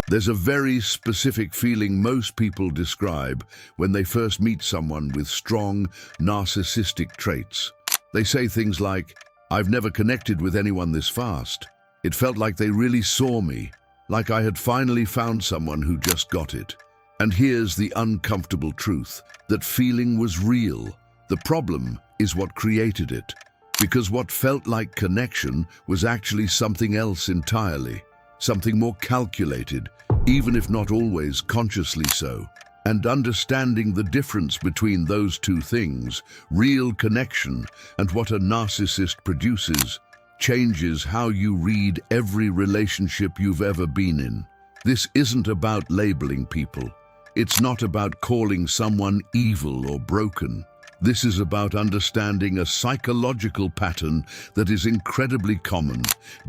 There's a very specific feeling most people describe when they first meet someone with strong narcissistic traits. They say things like, "I've never connected with anyone this fast. It felt like they really saw me, like I had finally found someone who just got it." And here's the uncomfortable truth: that feeling was real. The problem is what created it, because what felt like connection was actually something else entirely, something more calculated, even if not always consciously so. And understanding the difference between those two things, real connection and what a narcissist produces, changes how you read every relationship you've ever been in. This isn't about labeling people. It's not about calling someone evil or broken. This is about understanding a psychological pattern that is incredibly common,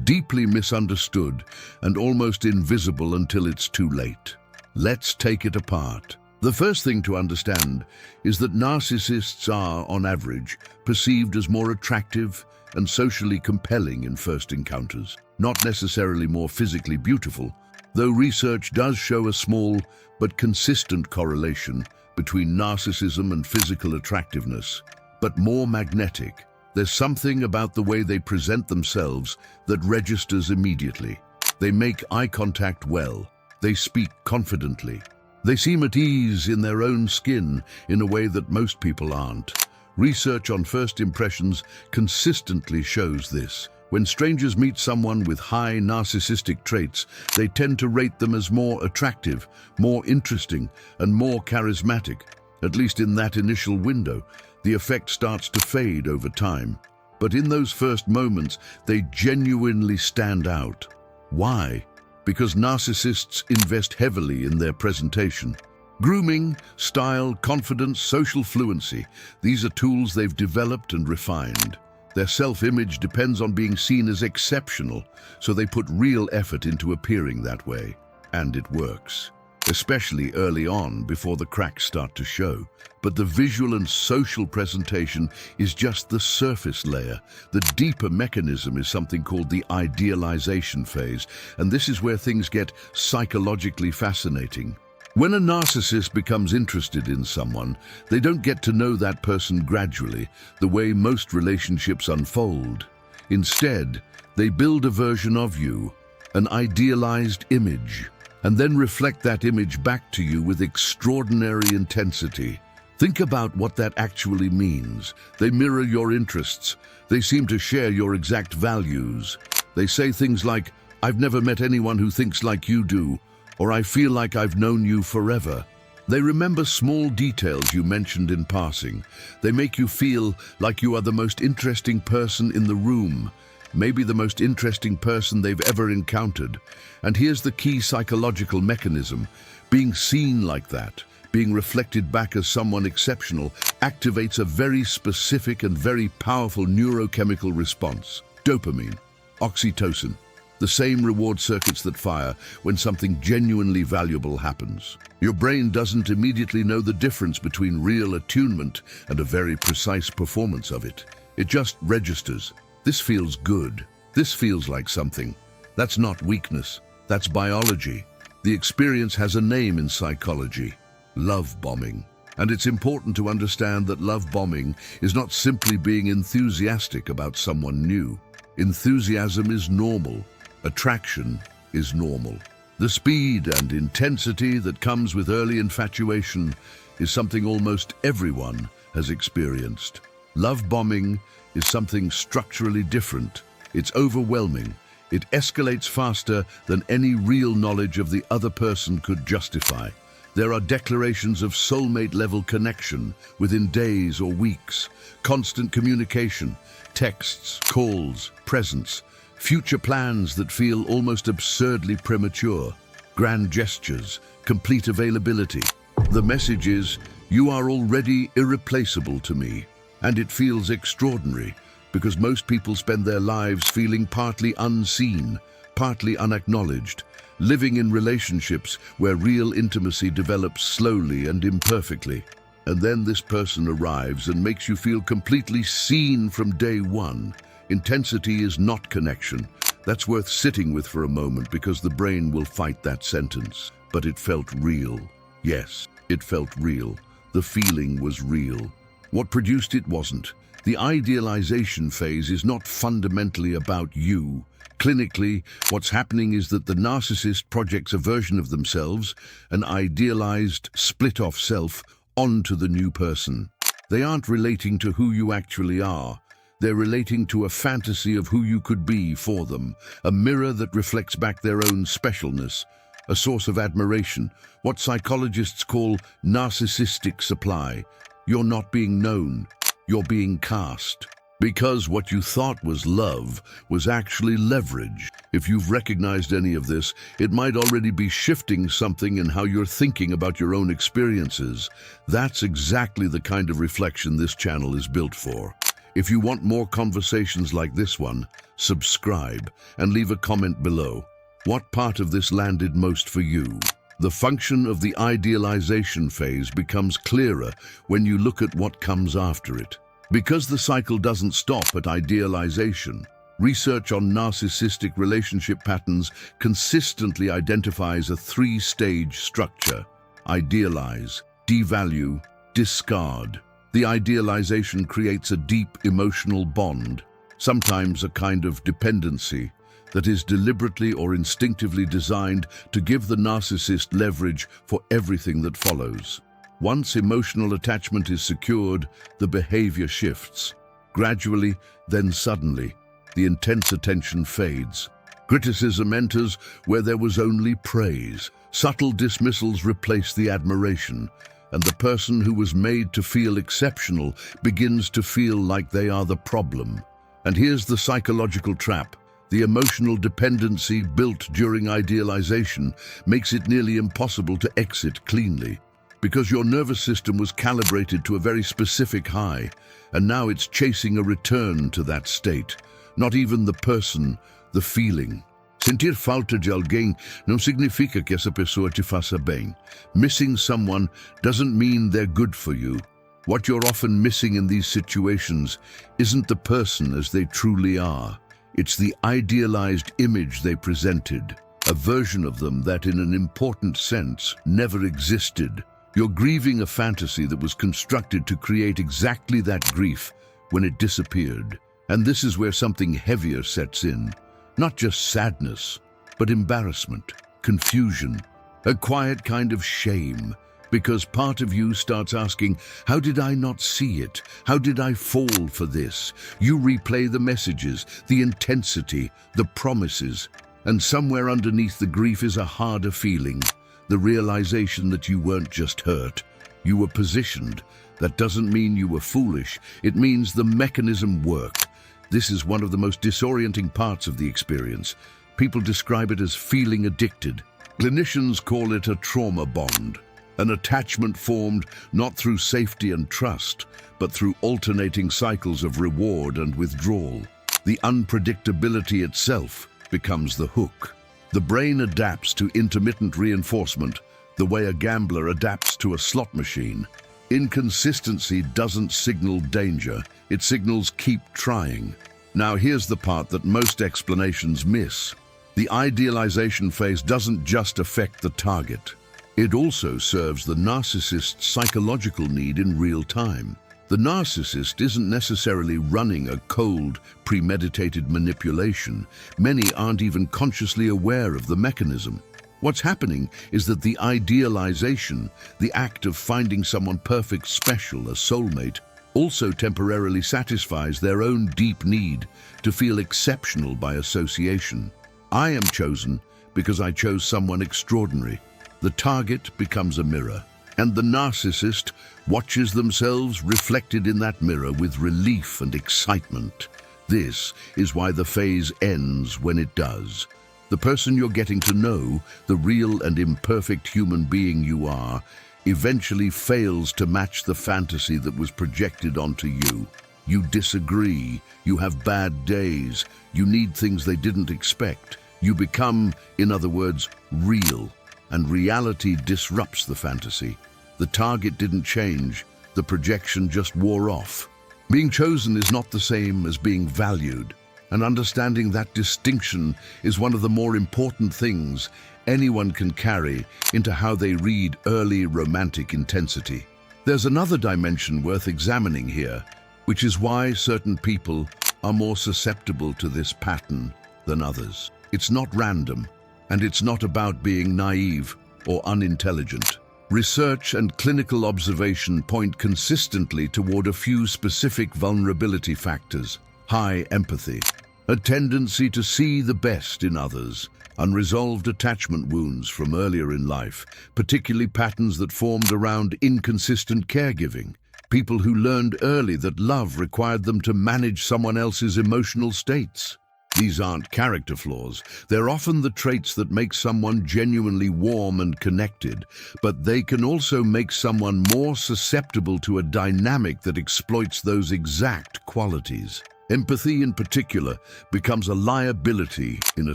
deeply misunderstood, and almost invisible until it's too late. Let's take it apart. The first thing to understand is that narcissists are, on average, perceived as more attractive and socially compelling in first encounters, not necessarily more physically beautiful, though research does show a small but consistent correlation between narcissism and physical attractiveness, but more magnetic. There's something about the way they present themselves that registers immediately. They make eye contact well. They speak confidently. They seem at ease in their own skin in a way that most people aren't. Research on first impressions consistently shows this. When strangers meet someone with high narcissistic traits, they tend to rate them as more attractive, more interesting, and more charismatic. At least in that initial window, the effect starts to fade over time. But in those first moments, they genuinely stand out. Why? Because narcissists invest heavily in their presentation. Grooming, style, confidence, social fluency, these are tools they've developed and refined. Their self-image depends on being seen as exceptional, so they put real effort into appearing that way. And it works, especially early on before the cracks start to show. But the visual and social presentation is just the surface layer. The deeper mechanism is something called the idealization phase, and this is where things get psychologically fascinating. When a narcissist becomes interested in someone, they don't get to know that person gradually, the way most relationships unfold. Instead, they build a version of you, an idealized image, and then reflect that image back to you with extraordinary intensity. Think about what that actually means. They mirror your interests. They seem to share your exact values. They say things like, "I've never met anyone who thinks like you do," or "I feel like I've known you forever." They remember small details you mentioned in passing. They make you feel like you are the most interesting person in the room, maybe the most interesting person they've ever encountered. And here's the key psychological mechanism. Being seen like that, being reflected back as someone exceptional, activates a very specific and very powerful neurochemical response. Dopamine, oxytocin, the same reward circuits that fire when something genuinely valuable happens. Your brain doesn't immediately know the difference between real attunement and a very precise performance of it. It just registers. This feels good. This feels like something. That's not weakness. That's biology. The experience has a name in psychology: love bombing. And it's important to understand that love bombing is not simply being enthusiastic about someone new. Enthusiasm is normal. Attraction is normal. The speed and intensity that comes with early infatuation is something almost everyone has experienced. Love bombing is something structurally different. It's overwhelming. It escalates faster than any real knowledge of the other person could justify. There are declarations of soulmate-level connection within days or weeks, constant communication, texts, calls, presence, future plans that feel almost absurdly premature, grand gestures, complete availability. The message is, "You are already irreplaceable to me." And it feels extraordinary, because most people spend their lives feeling partly unseen, partly unacknowledged, living in relationships where real intimacy develops slowly and imperfectly. And then this person arrives and makes you feel completely seen from day one. Intensity is not connection. That's worth sitting with for a moment because the brain will fight that sentence. But it felt real. Yes, it felt real. The feeling was real. What produced it wasn't. The idealization phase is not fundamentally about you. Clinically, what's happening is that the narcissist projects a version of themselves, an idealized, split-off self, onto the new person. They aren't relating to who you actually are. They're relating to a fantasy of who you could be for them, a mirror that reflects back their own specialness, a source of admiration, what psychologists call narcissistic supply. You're not being known, you're being cast. Because what you thought was love was actually leverage. If you've recognized any of this, it might already be shifting something in how you're thinking about your own experiences. That's exactly the kind of reflection this channel is built for. If you want more conversations like this one, subscribe and leave a comment below. What part of this landed most for you? The function of the idealization phase becomes clearer when you look at what comes after it. Because the cycle doesn't stop at idealization, research on narcissistic relationship patterns consistently identifies a three-stage structure: idealize, devalue, discard. The idealization creates a deep emotional bond, sometimes a kind of dependency, that is deliberately or instinctively designed to give the narcissist leverage for everything that follows. Once emotional attachment is secured, the behavior shifts. Gradually, then suddenly, the intense attention fades. Criticism enters where there was only praise. Subtle dismissals replace the admiration, and the person who was made to feel exceptional begins to feel like they are the problem. And here's the psychological trap. The emotional dependency built during idealization makes it nearly impossible to exit cleanly. Because your nervous system was calibrated to a very specific high, and now it's chasing a return to that state. Not even the person, the feeling. Sentir falta de alguém não significa que essa pessoa te faça bem. Missing someone doesn't mean they're good for you. What you're often missing in these situations isn't the person as they truly are. It's the idealized image they presented, a version of them that in an important sense never existed. You're grieving a fantasy that was constructed to create exactly that grief when it disappeared. And this is where something heavier sets in. Not just sadness, but embarrassment, confusion, a quiet kind of shame. Because part of you starts asking, how did I not see it? How did I fall for this? You replay the messages, the intensity, the promises. And somewhere underneath the grief is a harder feeling. The realization that you weren't just hurt, you were positioned. That doesn't mean you were foolish, it means the mechanism worked. This is one of the most disorienting parts of the experience. People describe it as feeling addicted. Clinicians call it a trauma bond, an attachment formed not through safety and trust, but through alternating cycles of reward and withdrawal. The unpredictability itself becomes the hook. The brain adapts to intermittent reinforcement the way a gambler adapts to a slot machine. Inconsistency doesn't signal danger, it signals keep trying. Now here's the part that most explanations miss. The idealization phase doesn't just affect the target. It also serves the narcissist's psychological need in real time. The narcissist isn't necessarily running a cold, premeditated manipulation. Many aren't even consciously aware of the mechanism. What's happening is that the idealization, the act of finding someone perfect, special, a soulmate, also temporarily satisfies their own deep need to feel exceptional by association. I am chosen because I chose someone extraordinary. The target becomes a mirror, and the narcissist watches themselves reflected in that mirror with relief and excitement. This is why the phase ends when it does. The person you're getting to know, the real and imperfect human being you are, eventually fails to match the fantasy that was projected onto you. You disagree, you have bad days, you need things they didn't expect. You become, in other words, real, and reality disrupts the fantasy. The target didn't change, the projection just wore off. Being chosen is not the same as being valued, and understanding that distinction is one of the more important things anyone can carry into how they read early romantic intensity. There's another dimension worth examining here, which is why certain people are more susceptible to this pattern than others. It's not random, and it's not about being naive or unintelligent. Research and clinical observation point consistently toward a few specific vulnerability factors: high empathy, a tendency to see the best in others, unresolved attachment wounds from earlier in life, particularly patterns that formed around inconsistent caregiving, people who learned early that love required them to manage someone else's emotional states. These aren't character flaws. They're often the traits that make someone genuinely warm and connected, but they can also make someone more susceptible to a dynamic that exploits those exact qualities. Empathy, in particular, becomes a liability in a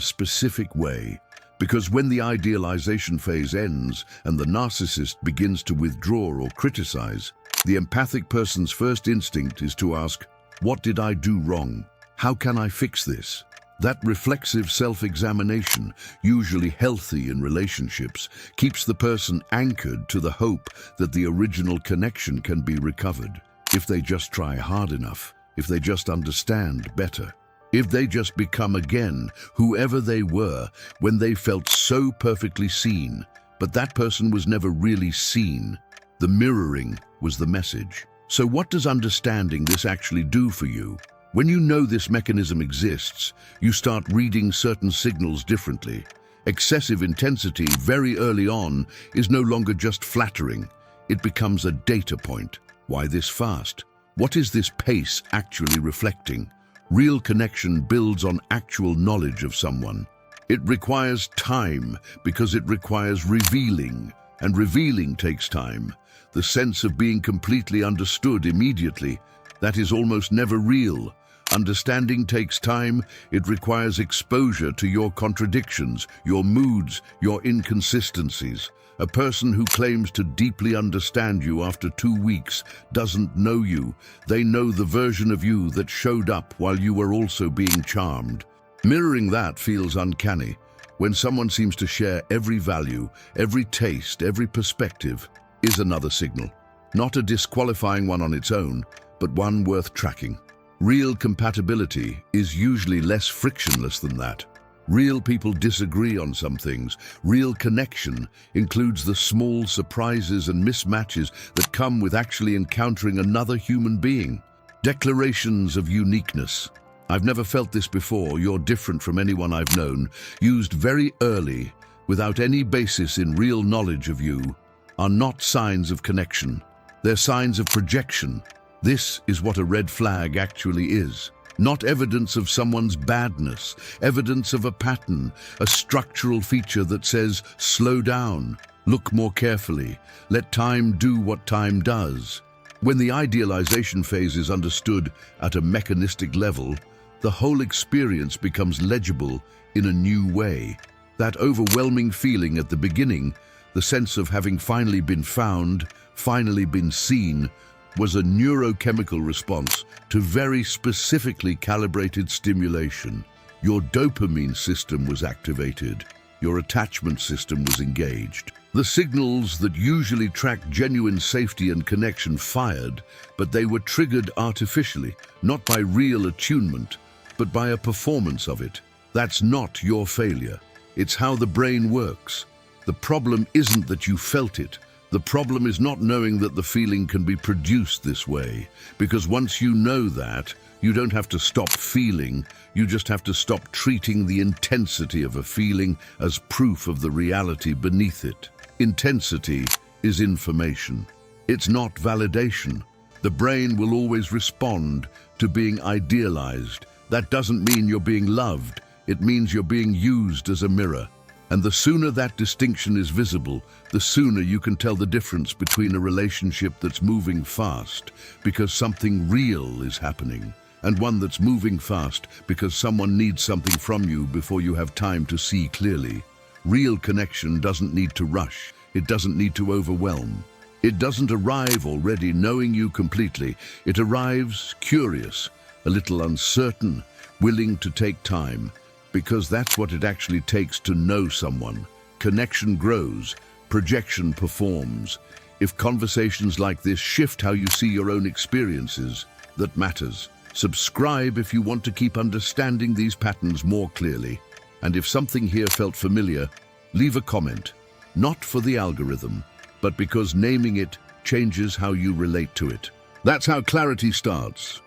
specific way, because when the idealization phase ends and the narcissist begins to withdraw or criticize, the empathic person's first instinct is to ask, "What did I do wrong? How can I fix this?" That reflexive self-examination, usually healthy in relationships, keeps the person anchored to the hope that the original connection can be recovered. If they just try hard enough, if they just understand better, if they just become again whoever they were when they felt so perfectly seen, but that person was never really seen. The mirroring was the message. So what does understanding this actually do for you? When you know this mechanism exists, you start reading certain signals differently. Excessive intensity very early on is no longer just flattering. It becomes a data point. Why this fast? What is this pace actually reflecting? Real connection builds on actual knowledge of someone. It requires time because it requires revealing, and revealing takes time. The sense of being completely understood immediately, that is almost never real. Understanding takes time. It requires exposure to your contradictions, your moods, your inconsistencies. A person who claims to deeply understand you after 2 weeks doesn't know you. They know the version of you that showed up while you were also being charmed. Mirroring that feels uncanny. When someone seems to share every value, every taste, every perspective, is another signal. Not a disqualifying one on its own, but one worth tracking. Real compatibility is usually less frictionless than that. Real people disagree on some things. Real connection includes the small surprises and mismatches that come with actually encountering another human being. Declarations of uniqueness. "I've never felt this before, you're different from anyone I've known," used very early, without any basis in real knowledge of you, are not signs of connection. They're signs of projection. This is what a red flag actually is. Not evidence of someone's badness, evidence of a pattern, a structural feature that says, slow down, look more carefully, let time do what time does. When the idealization phase is understood at a mechanistic level, the whole experience becomes legible in a new way. That overwhelming feeling at the beginning, the sense of having finally been found, finally been seen, was a neurochemical response to very specifically calibrated stimulation. Your dopamine system was activated. Your attachment system was engaged. The signals that usually track genuine safety and connection fired, but they were triggered artificially, not by real attunement, but by a performance of it. That's not your failure. It's how the brain works. The problem isn't that you felt it. The problem is not knowing that the feeling can be produced this way, because once you know that, you don't have to stop feeling, you just have to stop treating the intensity of a feeling as proof of the reality beneath it. Intensity is information. It's not validation. The brain will always respond to being idealized. That doesn't mean you're being loved, it means you're being used as a mirror. And the sooner that distinction is visible, the sooner you can tell the difference between a relationship that's moving fast because something real is happening, and one that's moving fast because someone needs something from you before you have time to see clearly. Real connection doesn't need to rush. It doesn't need to overwhelm. It doesn't arrive already knowing you completely. It arrives curious, a little uncertain, willing to take time, because that's what it actually takes to know someone. Connection grows, projection performs. If conversations like this shift how you see your own experiences, that matters. Subscribe if you want to keep understanding these patterns more clearly. And if something here felt familiar, leave a comment. Not for the algorithm, but because naming it changes how you relate to it. That's how clarity starts.